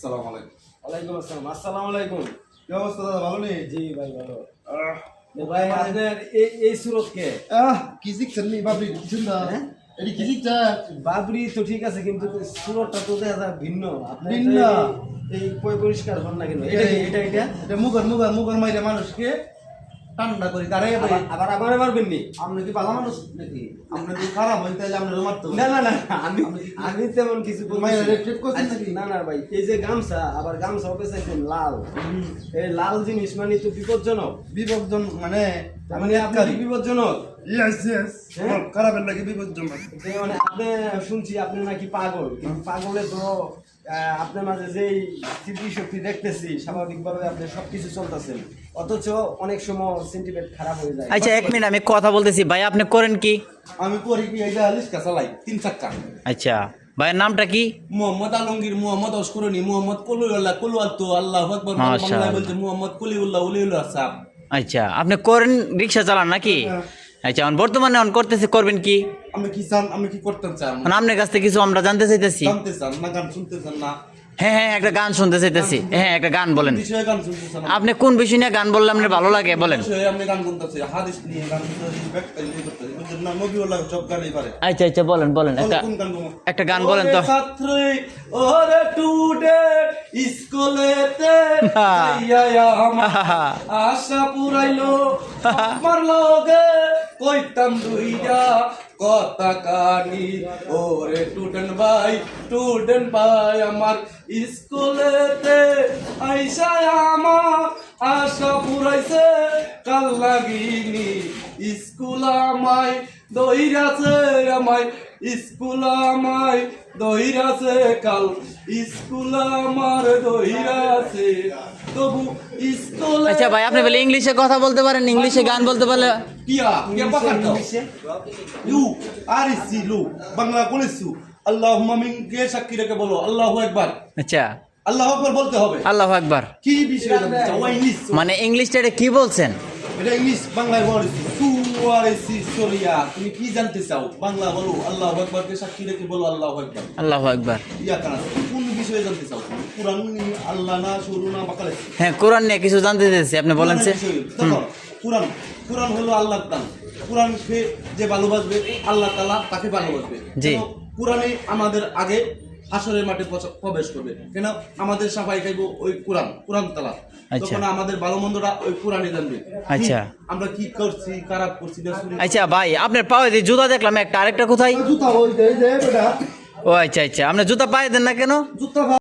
আসসালামু আলাইকুম। ওয়ালাইকুম আসসালাম। আসসালামু আলাইকুম। কি অবস্থা দাদা, ভালো নেই? জি ভাই ভালো। ভাই আপনার এই সুরত কে? কি শিখছেন নি বাবরি? কিছু না, এটি কি শিখছেন? বাবরি তো ঠিক আছে, কিন্তু সুরতটা তো দেখা যায় ভিন্ন। আপনার ভিন্ন? এই পরিষ্কার হন না কেন? এটা এটা মুগর মাইরে মানুষকে ঠান্ডা করি তারে ভাই। আবার আমারে মারবেন নি? আপনি কি ভালো মানুষ নাকি? আপনি যদি খারাপ হইতে তাহলে আপনি মারতে না না না, আমি তেমন কিছু বলছি মাইরা না। রেপ করছেন নাকি? না না ভাই, এই যে গামছা, আবার গামছা পেছাইছেন লাল, এই লাল জিনিস মানে তো বিপজ্জনক। বিপজ্জন মানে মানে আপনি কি বিপজ্জনক? ইয়েস খারাপের লাগে বিপজ্জনক। যে মানে আপনি শুনছি আপনি নাকি পাগল, কিন্তু পাগলে তো আপনার মাঝে যেই স্মৃতিশক্তি দেখতেছি, স্বাভাবিকভাবে আপনি সবকিছু চলতেছেন, অথচ অনেক সময় সেন্টিমেন্ট খারাপ হয়ে যায়। আচ্ছা এক মিনিট, আমি কথা বলতেছি। ভাই আপনি করেন কি? আমি করি কি, এই যে রিক্সা চালাই 3 চাক্কা। আচ্ছা ভাইয়ের নামটা কি? মোহাম্মদ আলমগীর, মোহাম্মদ অস্করণী, মোহাম্মদ কলিউল্লাহ, কলু আল্লাহু আকবার। মাশাআল্লাহ। বাংলায় বলতে মোহাম্মদ কলিউল্লাহ ওলিউল্লাহ সাহেব। আচ্ছা আপনি করেন, রিক্সা চালান নাকি? আচ্ছা বর্তমানে অন করতেছে, করবেন কি? আমি কি চান, আমি কি করতে চান? মানে আপনার কাছ থেকে কিছু আমরা জানতে চাইতেছি। জানতে চান না, গান শুনতে চান না? হ্যাঁ হ্যাঁ, একটা গান শুনতে চাইতেছি। হ্যাঁ একটা গান বলেন। বিষয়ে গান শুনতে চান? আপনি কোন বিষয় নিয়ে গান বললে আপনার ভালো লাগে বলেন। বিষয়ে আপনি গান শুনতেছে, হাদিস নিয়ে গান শুনতেছে, ব্যাখ্যা নিয়ে করতেছে, বুঝছেন না? নবীউল্লাহ সব গানই পারে। আচ্ছা আচ্ছা বলেন বলেন, একটা কোন গান বলবো? একটা গান বলেন তো। ওরে ছাত্রী, ওরে টুডে স্কুলেতে যাইয়া আমার আশা পুরাইলো, আমার লগে কইতাম দুইটা কথা কানি। ওরে স্টুডেন্ট ভাই আমার স্কুলেতে আইসা আমার আশা পুরাইছে, কাল লাগিনি স্কুল আমায় দইরাছে, আমায় স্কুল আমায় দইরাছে, কাল স্কুল আমার দইরাছে, তবু স্কুল। আচ্ছা ভাই আপনি বলে ইংলিশে কথা বলতে পারেন, ইংলিশে গান বলতে পারলে। কিয়া পাকার দাও ইউ আর ইসি লু বাংলা বলেছু। আল্লাহুম্মা মিনকে সাক্ষী রেখে বলো আল্লাহু আকবার। আচ্ছা আল্লাহু আকবার বলতে হবে। আল্লাহু আকবার কি বিষয় জানতে চাও? ইংলিশ মানে ইংলিশটা এটা কি বলছেন? এটা ইংলিশ বাংলায় বলেছি। তু আর ইসি সরিয়া, তুমি কি জানতে চাও? বাংলা বলো, আল্লাহু আকবারকে সাক্ষী রেখে বলো আল্লাহু আকবার। আল্লাহু আকবার। ইয়া কানা কোন বিষয়ে জানতে চাও? কুরআন নিয়ে আল্লাহ না শুরু না বাকালে? হ্যাঁ কোরআন নিয়ে কিছু জানতে চাইছি, আপনি বলেন সে। কুরআন কুরআন হলো আল্লাহর দান। কুরআনকে যে ভালোবাসবে আল্লাহ তাআলা তাকে ভালোবাসবে। জি। কুরআনে আমাদের আগে হাসরের মাঠে প্রবেশ করবে, কেন আমাদের সাফাই খাইবো ওই কুরআন তাআলা। আচ্ছা। তখন আমাদের ভালো মন্দটা ওই কুরআনে জানবে। আচ্ছা। আমরা কি করছি, খারাপ করছি না শুনি। আচ্ছা ভাই আপনার পায়ে দিয়ে জুতা দেখলাম একটা, আরেকটা কোথায়? জুতা ওই যে বেটা ও আচ্ছা আচ্ছা, আপনি জুতা পায়ে দেন না কেন? জুতা